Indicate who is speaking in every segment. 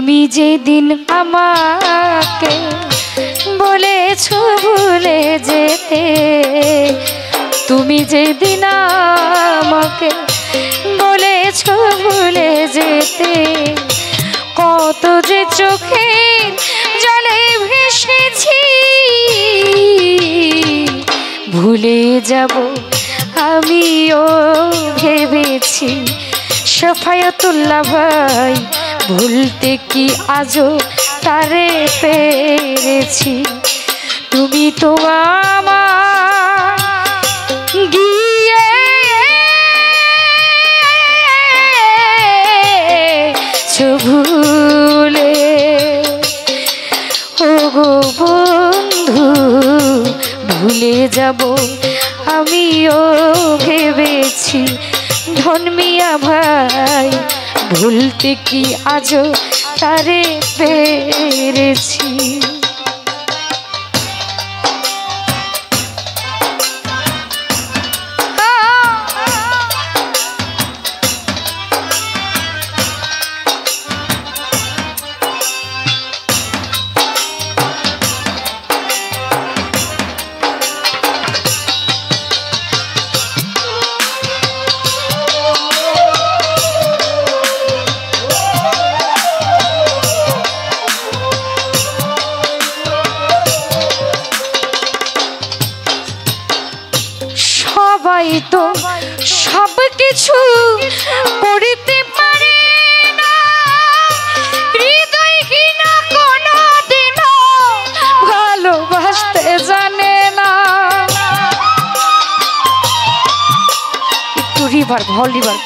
Speaker 1: তুমি যেদিন আমাকে বলেছো ভুলে যেতে, তুমি যেদিন আমাকে বলেছো ভুলে যেতে, কত যে চোখের জলে ভেসেছি, ভুলে যাব আমিও ভেবেছি। শফায়াতুল্লাহ ভাই, ভুলতে কি আজও তারে পেরেছি। তুমি তো আমার গিয়ে ভুলে, ও গো বন্ধু ভুলে যাব আমিও ভেবেছি। ধর্মিয়া ভাই, ভুলতে কি আজও তারে পেরেছি। সবাই তো সব কিছু করতে পারে না, হৃদয়হীনা কোনোদিনও ভালোবাসতে জানে না। একটু রিভার ভলিবার।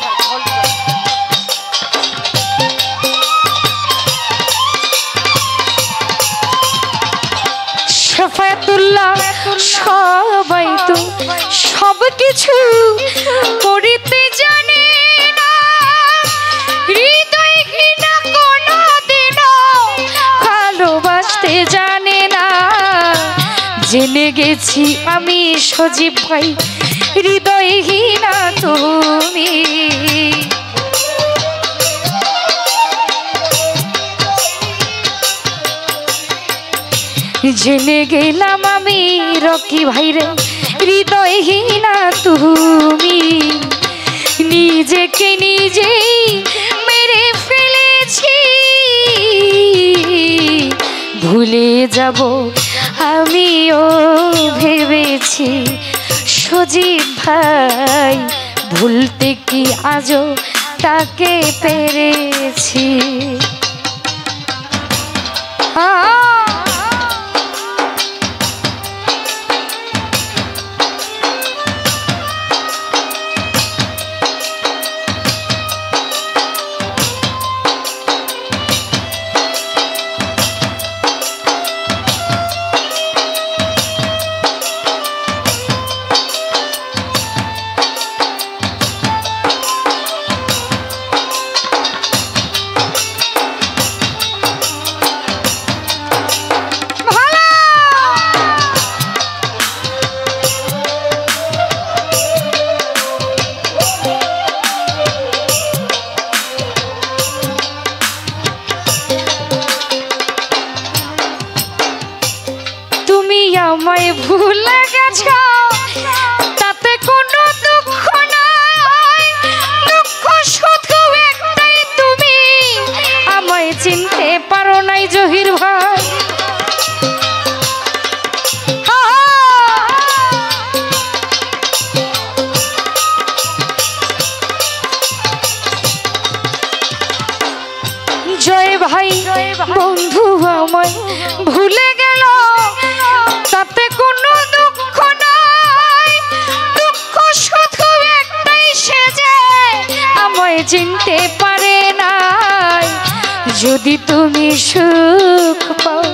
Speaker 1: শফায়াতুল্লাহ, সবাই তো সব কিছু করতে জানে না, হৃদয়হীনা কোনোদিনও ভালোবাসতে জানে না। জেনে গেছি আমি সজীব ভাই, হৃদয়হীনা তুমি। জেনে গেলাম আমি রকি ভাইরে, হৃদয়হীনা তুমি। নিজেকে নিজেই মেরে ফেলেছি, ভুলে যাব আমিও ভেবেছি। সজীব ভাই, ভুলতে কি আজও তাকে পেরেছি। আমায় ভুলে গেছো, তাতে কোনো দুঃখ নাই। দুঃখ শুধু একটাই, তুমি আমায় চিনতে পারো নাই জহির ভাই। জয় ভাই, বন্ধু আমায় ভুলে গেল, তাতে কোনো দুঃখ নাই। দুঃখ শুধু একটাই, সে যে আমায় চিনতে পারে নাই। যদি তুমি সুখ পাও,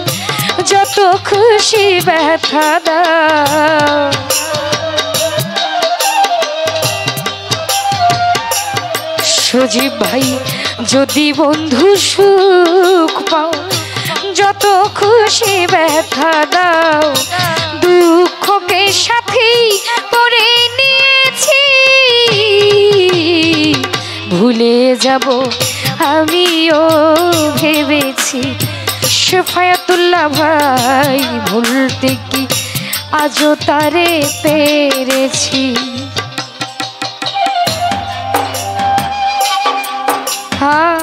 Speaker 1: যত খুশি ব্যথা দাও। সজীব ভাই, যদি বন্ধু সুখ পাও, যত খুশি ব্যথা দাও। দুঃখকে সাথী করে নিয়েছি, ভুলে যাব আমিও ভেবেছি। শেফায়াতুল্লাহ ভাই ভুলতে কি আজও তারে পেরেছি। হ্যাঁ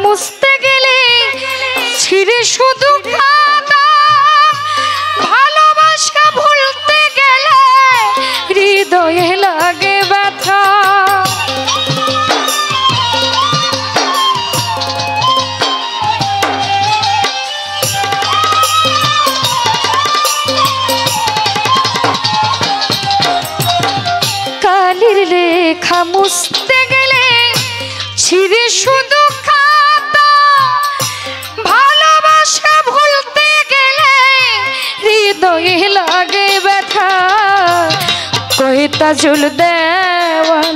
Speaker 1: মুছতে গেলে ছিঁড়ে শুধু কাদা, ভালোবাসা ভুলতে গেলে হৃদয়ে লাগে ব্যথা। কালির লেখা মুছতে গেলে ছিঁড়ে শুধু কাদা, ভালোবাসা ভুলতে গেলে হৃদয়ে লাগে ব্যথা। কই তাজুল দেওয়ান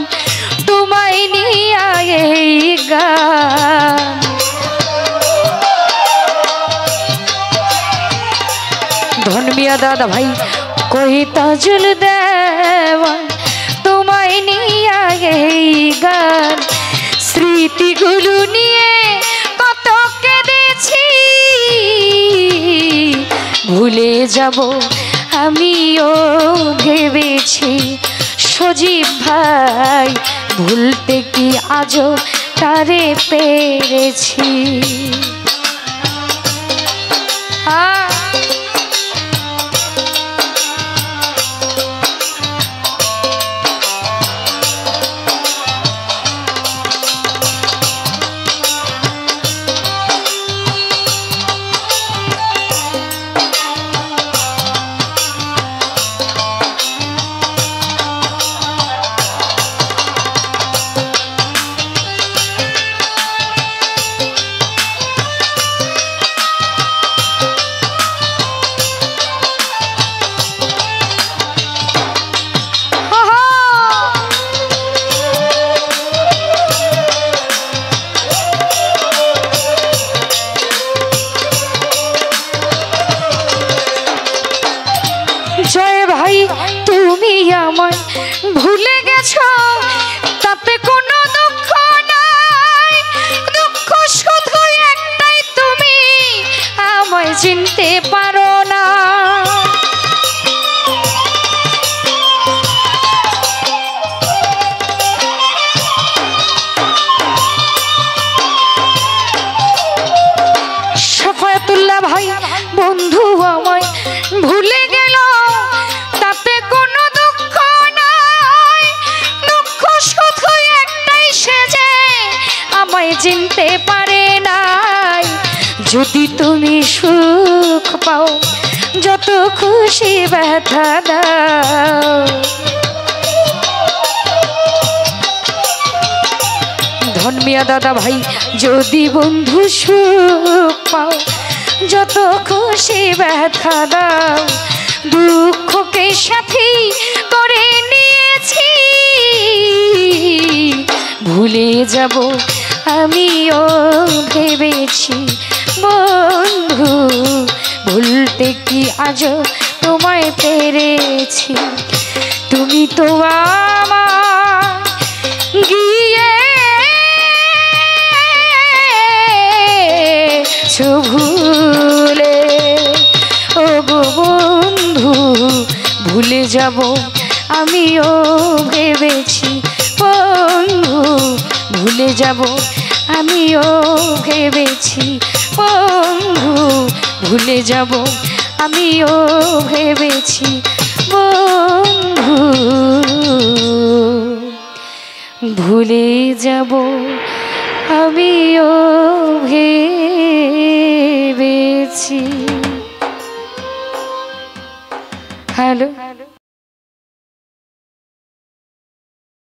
Speaker 1: তোমায় নিয়ে এই গান, ধন মিয়া দাদা ভাই কই তাজুল দেওয়ান তোমায় নিয়ে এই গান। স্মৃতিগুলো নিয়ে কত কেঁদেছি, ভুলে যাব আমিও ভেবেছি। সজীব ভাই ভুলতে কি আজও তারে পেরেছি। জয় ভাই তুমি আমায় ভুলে গেছো, তাতে কোনো দুঃখ নাই। দুঃখ শুধু একটাই, তুমি আমায় চিনতে পারো না। শেফায়াতুল্লাহ ভাই বন্ধু আমায় ভুলে গেল, তাতে কোনো দুঃখ নাই। দুঃখ শুধু একটাই, সে যে আমায় চিনতে পারে নাই। যদি তুমি সুখ পাও যত খুশি ব্যথা দাও, ধন মিয়া দাদা ভাই যদি বন্ধু সুখ পাও যত খুশি ব্যথা দাও। দুঃখকে সাথী করে নিয়েছি, ভুলে যাব আমিও ভেবেছি। বন্ধু ভুলতে কি আজও তোমায় পেরেছি। তুমি তো আমার গিয়ে ভুলে, ও গো বন্ধু ভুলে যাব আমিও ভেবেছি। ভুলে যাব আমিও ভেবেছি বন্ধু ভুলে যাব আমিও ভেবেছি বন্ধু ভুলে যাব আমিও